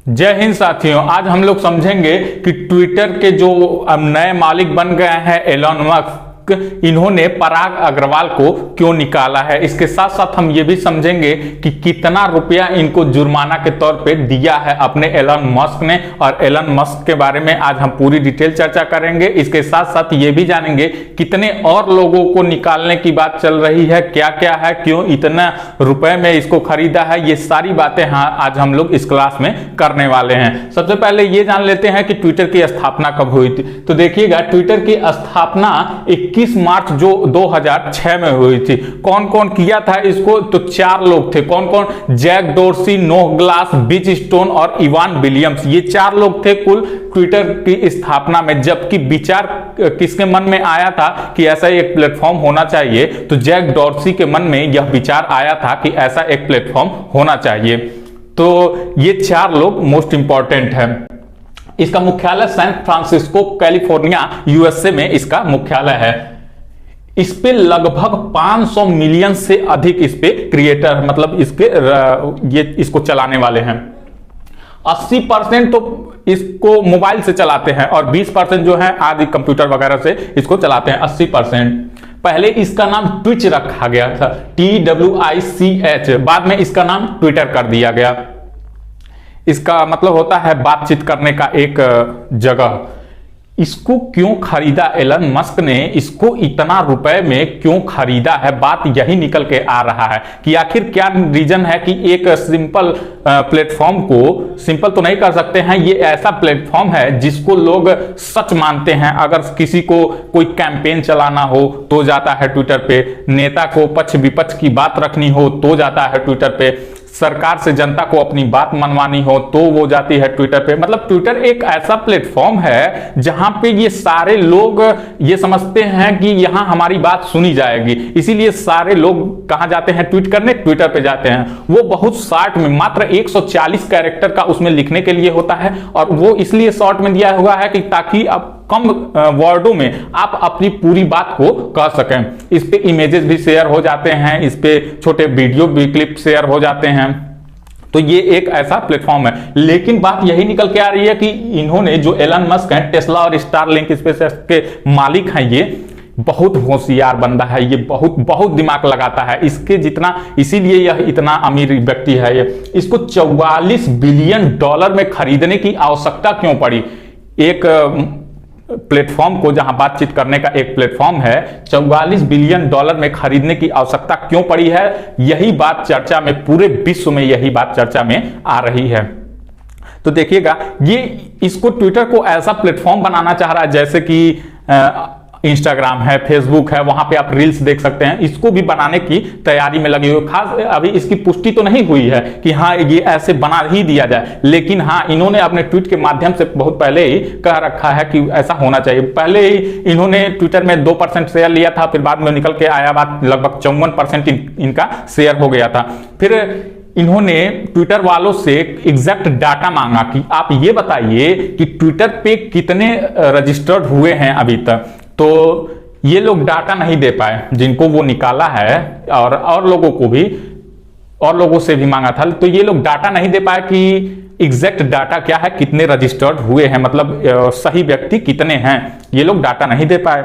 जय हिंद साथियों, आज हम लोग समझेंगे कि ट्विटर के जो अब नए मालिक बन गए हैं एलन मस्क, इन्होंने पराग अग्रवाल को क्यों निकाला है। इसके साथ साथ हम ये भी समझेंगे कि कितना रुपया इनको जुर्माना के तौर पे दिया है अपने एलन मस्क ने, और एलन मस्क के बारे में आज हम पूरी डिटेल चर्चा करेंगे। इसके साथ साथ ये भी जानेंगे कितने और लोगों को निकालने की बात चल रही है, क्या क्या है, क्यों इतना रुपए में इसको खरीदा है। ये सारी बातें आज हम लोग इस क्लास में करने वाले हैं। सबसे पहले ये जान लेते हैं कि ट्विटर की स्थापना कब हुई थी। तो देखिएगा, ट्विटर की स्थापना 21 मार्च जो 2006 में हुई थी। कौन कौन किया था इसको, तो 4 लोग थे। कौन कौन? जैक डोर्सी, नोह ग्लास, बिच स्टोन और इवान विलियम्स। ये 4 लोग थे कुल ट्विटर की स्थापना में। जबकि विचार किसके मन में आया था कि ऐसा एक प्लेटफॉर्म होना चाहिए, तो जैक डोर्सी के मन में यह विचार आया था कि ऐसा एक प्लेटफॉर्म होना चाहिए। तो ये 4 लोग मोस्ट इंपॉर्टेंट है। इसका मुख्यालय सैन फ्रांसिस्को कैलिफोर्निया यूएसए में इसका मुख्यालय है। इस पे लगभग 500 मिलियन से अधिक इस पे क्रिएटर, मतलब इसको चलाने वाले हैं। 80% तो इसको मोबाइल से चलाते हैं और 20% जो है आदि कंप्यूटर वगैरह से इसको चलाते हैं। 80%। पहले इसका नाम ट्विच रखा गया था, TWICH। बाद में इसका नाम ट्विटर कर दिया गया। इसका मतलब होता है बातचीत करने का एक जगह। इसको क्यों खरीदा एलन मस्क ने, इसको इतना रुपए में क्यों खरीदा है, बात यही निकल के आ रहा है कि आखिर क्या रीजन है कि एक सिंपल प्लेटफॉर्म को सिंपल तो नहीं कर सकते हैं। ये ऐसा प्लेटफॉर्म है जिसको लोग सच मानते हैं। अगर किसी को कोई कैंपेन चलाना हो तो जाता है ट्विटर पे, नेता को पक्ष विपक्ष की बात रखनी हो तो जाता है ट्विटर पे, सरकार से जनता को अपनी बात मनवानी हो तो वो जाती है ट्विटर पे। मतलब ट्विटर एक ऐसा प्लेटफॉर्म है जहां पे ये सारे लोग ये समझते हैं कि यहां हमारी बात सुनी जाएगी, इसीलिए सारे लोग कहां जाते हैं, ट्वीट करने, ट्विटर पे जाते हैं। वो बहुत शॉर्ट में, मात्र 140 कैरेक्टर का उसमें लिखने के लिए होता है, और वो इसलिए शॉर्ट में दिया हुआ है कि ताकि अब कम वर्डों में आप अपनी पूरी बात को कह सकें। इस पे इमेजेस भी शेयर हो जाते हैं, इस पे छोटे वीडियो भी क्लिप शेयर हो जाते हैं। तो ये एक ऐसा प्लेटफॉर्म है। लेकिन बात यही निकल के आ रही है कि इन्होंने, जो एलन मस्क हैं, टेस्ला और स्टारलिंक स्पेसएक्स के मालिक हैं, ये बहुत होशियार बंदा है। ये बहुत दिमाग लगाता है इसके जितना, इसीलिए यह इतना अमीर व्यक्ति है। इसको $44 बिलियन में खरीदने की आवश्यकता क्यों पड़ी। एक प्लेटफॉर्म को, जहां बातचीत करने का एक प्लेटफॉर्म है, $44 बिलियन में खरीदने की आवश्यकता क्यों पड़ी है, यही बात चर्चा में, पूरे विश्व में यही बात चर्चा में आ रही है। तो देखिएगा, ये इसको ट्विटर को ऐसा प्लेटफॉर्म बनाना चाह रहा है जैसे कि इंस्टाग्राम है, फेसबुक है, वहां पे आप रील्स देख सकते हैं। इसको भी बनाने की तैयारी में लगी हुई। खास अभी इसकी पुष्टि तो नहीं हुई है कि हाँ ये ऐसे बना ही दिया जाए, लेकिन हाँ इन्होंने अपने ट्वीट के माध्यम से बहुत पहले ही कह रखा है कि ऐसा होना चाहिए। पहले ही इन्होंने ट्विटर में 2% शेयर लिया था, फिर बाद में निकल के आया बात लगभग 54% इनका शेयर हो गया था। फिर इन्होंने ट्विटर वालों से एग्जैक्ट डाटा मांगा कि आप ये बताइए कि ट्विटर पे कितने रजिस्टर्ड हुए हैं अभी तक। तो ये लोग डाटा नहीं दे पाए जिनको वो निकाला है, और लोगों को भी, और लोगों से भी मांगा था। तो ये लोग डाटा नहीं दे पाए कि एग्जैक्ट डाटा क्या है, कितने रजिस्टर्ड हुए हैं, मतलब सही व्यक्ति कितने हैं, ये लोग डाटा नहीं दे पाए।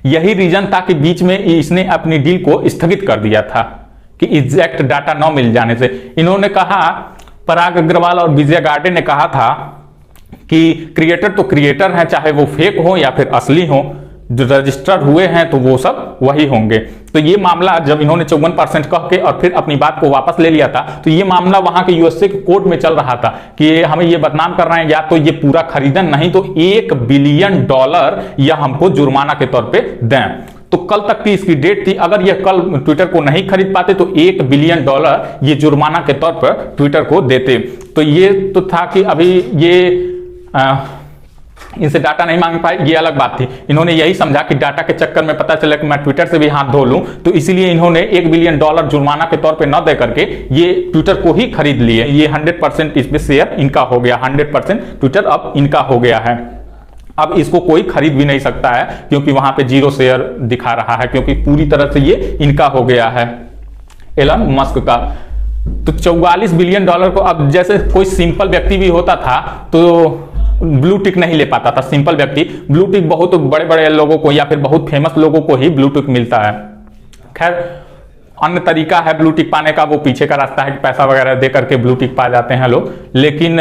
यही रीजन था कि बीच में इसने अपनी डील को स्थगित कर दिया था कि एग्जैक्ट डाटा न मिल जाने से। इन्होंने कहा, पराग अग्रवाल और विजय गार्डे ने कहा था कि क्रिएटर तो क्रिएटर हैं, चाहे वो फेक हो या फिर असली हो, जो रजिस्टर्ड हुए हैं तो वो सब वही होंगे। तो ये मामला जब इन्होंने 54% कह के और फिर अपनी बात को वापस ले लिया था, तो ये मामला वहां के यूएसए के कोर्ट में चल रहा था कि हमें ये बदनाम कर रहे हैं, या तो ये पूरा खरीदन, नहीं तो $1 बिलियन या हमको जुर्माना के तौर पे दें। तो कल तक की इसकी डेट थी। अगर ये कल ट्विटर को नहीं खरीद पाते तो $1 बिलियन ये जुर्माना के तौर पर ट्विटर को देते। तो ये तो था कि अभी ये इनसे डाटा नहीं मांग पाए, ये अलग बात थी। इन्होंने यही समझा कि डाटा के चक्कर में पता चला कि मैं ट्विटर से भी हाथ धो लूं, तो इसीलिए इन्होंने $1 बिलियन जुर्माना के तौर पे न दे करके ये ट्विटर को ही खरीद लिए। ये 100% इसमें शेयर इनका हो गया, 100% ट्विटर अब इनका हो गया है। अब इसको कोई खरीद भी नहीं सकता है क्योंकि वहां पे 0 शेयर दिखा रहा है, क्योंकि पूरी तरह से ये इनका हो गया है, एलन मस्क का। तो 44 बिलियन डॉलर को अब जैसे कोई सिंपल व्यक्ति भी होता था तो ब्लू टिक नहीं ले पाता था। सिंपल व्यक्ति, ब्लू टिक बहुत बड़े बड़े लोगों को या फिर बहुत फेमस लोगों को ही ब्लू टिक मिलता है। खैर अन्य तरीका है ब्लू टिक पाने का, वो पीछे का रास्ता है कि पैसा वगैरह दे करके ब्लू टिक पा जाते हैं लोग, लेकिन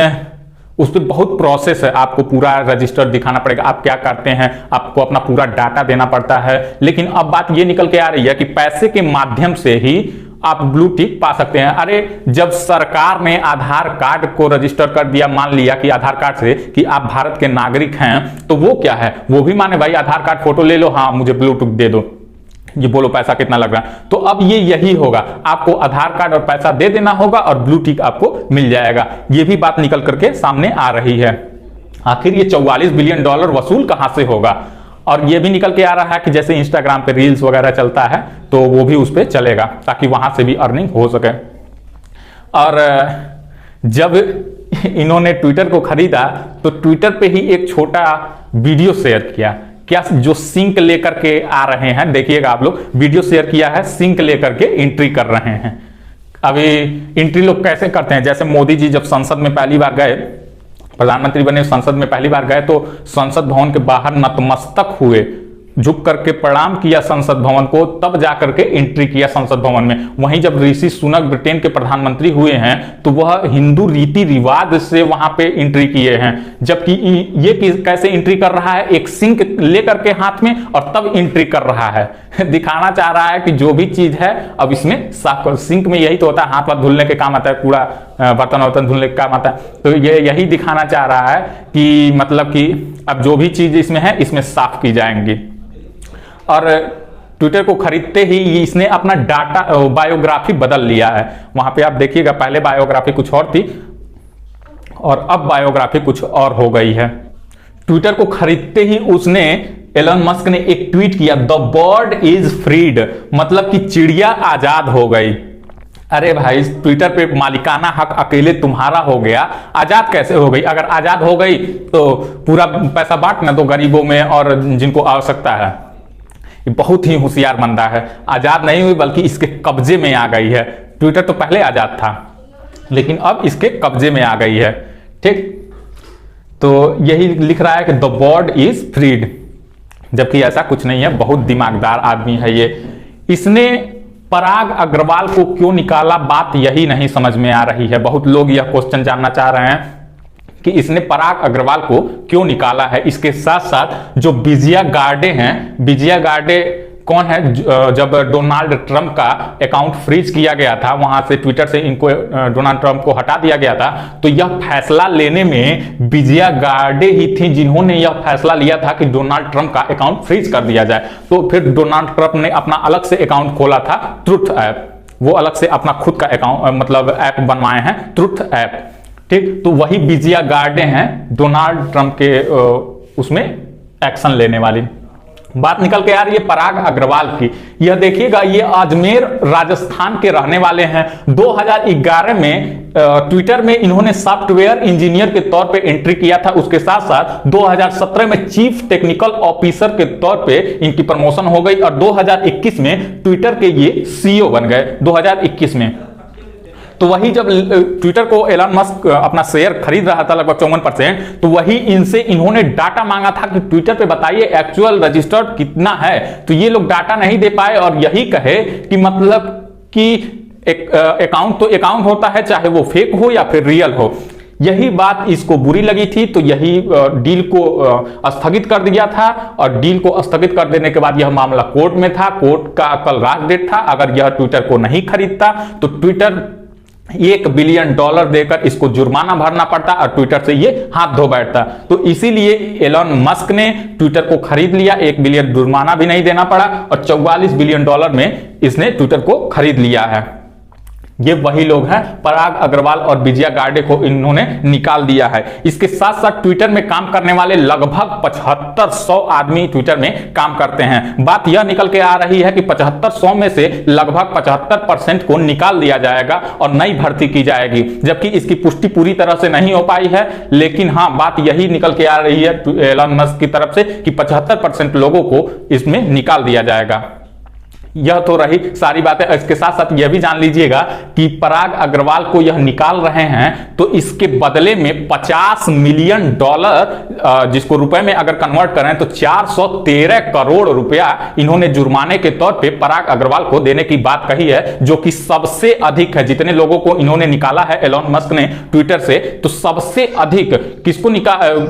उस पर बहुत प्रोसेस है। आपको पूरा रजिस्टर दिखाना पड़ेगा, आप क्या करते हैं, आपको अपना पूरा डाटा देना पड़ता है। लेकिन अब बात ये निकल के आ रही है कि पैसे के माध्यम से ही आप ब्लू टिक पा सकते हैं। अरे जब सरकार ने आधार कार्ड को रजिस्टर कर दिया, मान लिया कि आधार कार्ड से कि आप भारत के नागरिक हैं, तो वो क्या है, वो भी माने भाई आधार कार्ड फोटो ले लो, हाँ मुझे ब्लू टिक दे दो, ये बोलो पैसा कितना लग रहा है। तो अब ये यही होगा, आपको आधार कार्ड और पैसा दे देना होगा और ब्लू टिक आपको मिल जाएगा। ये भी बात निकल करके सामने आ रही है। आखिर ये 44 बिलियन डॉलर वसूल कहां से होगा? और ये भी निकल के आ रहा है कि जैसे इंस्टाग्राम पे रील्स वगैरह चलता है तो वो भी उस पर चलेगा, ताकि वहां से भी अर्निंग हो सके। और जब इन्होंने ट्विटर को खरीदा तो ट्विटर पे ही एक छोटा वीडियो शेयर किया, क्या जो सिंक लेकर के आ रहे हैं, देखिएगा आप लोग, वीडियो शेयर किया है, सिंक लेकर के एंट्री कर रहे हैं। अभी एंट्री लोग कैसे करते हैं, जैसे मोदी जी जब संसद में पहली बार गए, प्रधानमंत्री बने, संसद में पहली बार गए तो संसद भवन के बाहर नतमस्तक हुए, झुक करके प्रणाम किया संसद भवन को, तब जाकर के एंट्री किया संसद भवन में। वहीं जब ऋषि सुनक ब्रिटेन के प्रधानमंत्री हुए हैं तो वह हिंदू रीति रिवाज से वहां पे एंट्री किए हैं, जबकि ये कैसे एंट्री कर रहा है, एक सिंक लेकर के हाथ में और तब एंट्री कर रहा है। दिखाना चाह रहा है कि जो भी चीज है अब इसमें साफ कर। सिंक में यही तो होता है, हाथ वाथ धुलने के काम आता है, कूड़ा बर्तन वर्तन धुलने के काम आता है। तो ये यही दिखाना चाह रहा है कि मतलब कि अब जो भी चीज इसमें है इसमें साफ की जाएंगी। और ट्विटर को खरीदते ही इसने अपना डाटा बायोग्राफी बदल लिया है। वहां पे आप देखिएगा, पहले बायोग्राफी कुछ और थी और अब बायोग्राफी कुछ और हो गई है। ट्विटर को खरीदते ही उसने, एलन मस्क ने एक ट्वीट किया, द बर्ड इज फ्रीड, मतलब कि चिड़िया आजाद हो गई। अरे भाई, ट्विटर पे मालिकाना हक अकेले तुम्हारा हो गया, आजाद कैसे हो गई? अगर आजाद हो गई तो पूरा पैसा बांटना दो गरीबों में और जिनको आवश्यकता है। बहुत ही होशियार बंदा है। आजाद नहीं हुई बल्कि इसके कब्जे में आ गई है। ट्विटर तो पहले आजाद था लेकिन अब इसके कब्जे में आ गई है। ठीक, तो यही लिख रहा है कि द बर्ड इज फ्रीड, जबकि ऐसा कुछ नहीं है। बहुत दिमागदार आदमी है ये। इसने पराग अग्रवाल को क्यों निकाला, बात यही नहीं समझ में आ रही है। बहुत लोग यह क्वेश्चन जानना चाह रहे हैं कि इसने पराग अग्रवाल को क्यों निकाला है। इसके साथ साथ जो विजया गार्डे हैं, विजया गार्डे कौन है? जब डोनाल्ड ट्रंप का अकाउंट फ्रीज किया गया था, वहां से ट्विटर से इनको डोनाल्ड ट्रंप को हटा दिया गया था, तो यह फैसला लेने में विजया गार्डे ही थी जिन्होंने यह फैसला लिया था कि डोनाल्ड ट्रंप का अकाउंट फ्रीज कर दिया जाए। तो फिर डोनाल्ड ट्रंप ने अपना अलग से अकाउंट खोला था, ट्रुथ ऐप। वो अलग से अपना खुद का अकाउंट मतलब ऐप बनवाए हैं, ट्रुथ ऐप। ठीक, तो वही विजया गार्डे हैं डोनाल्ड ट्रंप के उसमें एक्शन लेने वाली। बात निकल के आ रही है पराग अग्रवाल की। यह देखिएगा, ये अजमेर राजस्थान के रहने वाले हैं। 2011 में ट्विटर में इन्होंने सॉफ्टवेयर इंजीनियर के तौर पे एंट्री किया था। उसके साथ साथ 2017 में चीफ टेक्निकल ऑफिसर के तौर पे इनकी प्रमोशन हो गई और 2021 में ट्विटर के ये सीईओ बन गए। 2021 में तो वही जब ट्विटर को एलन मस्क अपना शेयर खरीद रहा था लगभग 54%, तो वही इनसे इन्होंने डाटा मांगा था कि ट्विटर पे बताइए एक्चुअल रजिस्टर्ड कितना है। तो ये लोग डाटा नहीं दे पाए और यही कहे कि मतलब कि एक अकाउंट तो अकाउंट होता है, चाहे वो फेक हो या फिर रियल हो। यही बात इसको बुरी लगी थी, तो यही डील को स्थगित कर दिया था। और डील को स्थगित कर देने के बाद यह मामला कोर्ट में था। कोर्ट का कल लास्ट डेट था। अगर यह ट्विटर को नहीं खरीदता तो ट्विटर $1 बिलियन देकर इसको जुर्माना भरना पड़ता और ट्विटर से ये हाथ धो बैठता। तो इसीलिए एलन मस्क ने ट्विटर को खरीद लिया। 1 बिलियन जुर्माना भी नहीं देना पड़ा और $44 बिलियन में इसने ट्विटर को खरीद लिया है। ये वही लोग हैं, पराग अग्रवाल और विजया गार्डे को इन्होंने निकाल दिया है। इसके साथ साथ ट्विटर में काम करने वाले लगभग 7500 आदमी ट्विटर में काम करते हैं। बात यह निकल के आ रही है कि 7500 में से लगभग 75% को निकाल दिया जाएगा और नई भर्ती की जाएगी, जबकि इसकी पुष्टि पूरी तरह से नहीं हो पाई है। लेकिन हाँ, बात यही निकल के आ रही है एलन मस्क की तरफ से कि 75% लोगों को इसमें निकाल दिया जाएगा। यह तो रही सारी बातें। इसके साथ साथ यह भी जान लीजिएगा कि पराग अग्रवाल को यह निकाल रहे हैं तो इसके बदले में $50 मिलियन, जिसको रुपए में अगर कन्वर्ट करें तो 413 करोड़ रुपया इन्होंने जुर्माने के तौर पे पराग अग्रवाल को देने की बात कही है, जो कि सबसे अधिक है। जितने लोगों को इन्होंने निकाला है एलोन मस्क ने ट्विटर से, तो सबसे अधिक किसको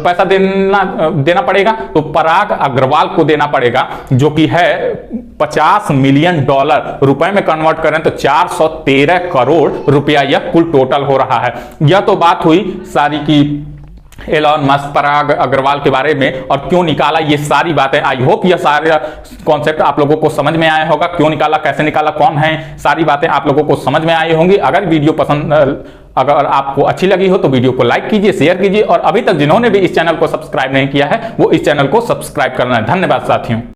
पैसा देना पड़ेगा, तो पराग अग्रवाल को देना पड़ेगा, जो कि है $50 मिलियन। रुपए में कन्वर्ट करें तो 413 करोड़ रुपया यह कुल टोटल हो रहा है। यह तो बात हुई सारी की एलोन मस्क पराग अग्रवाल के बारे में और क्यों निकाला, ये सारी बातें। आई होप यह सारे कॉन्सेप्ट आप लोगों को समझ में आया होगा, क्यों निकाला, कैसे निकाला, कौन है, सारी बातें आप लोगों को समझ में आई होंगी। अगर आपको अच्छी लगी हो तो वीडियो को लाइक कीजिए, शेयर कीजिए और अभी तक जिन्होंने भी इस चैनल को सब्सक्राइब नहीं किया है वो इस चैनल को सब्सक्राइब करना है। धन्यवाद साथियों।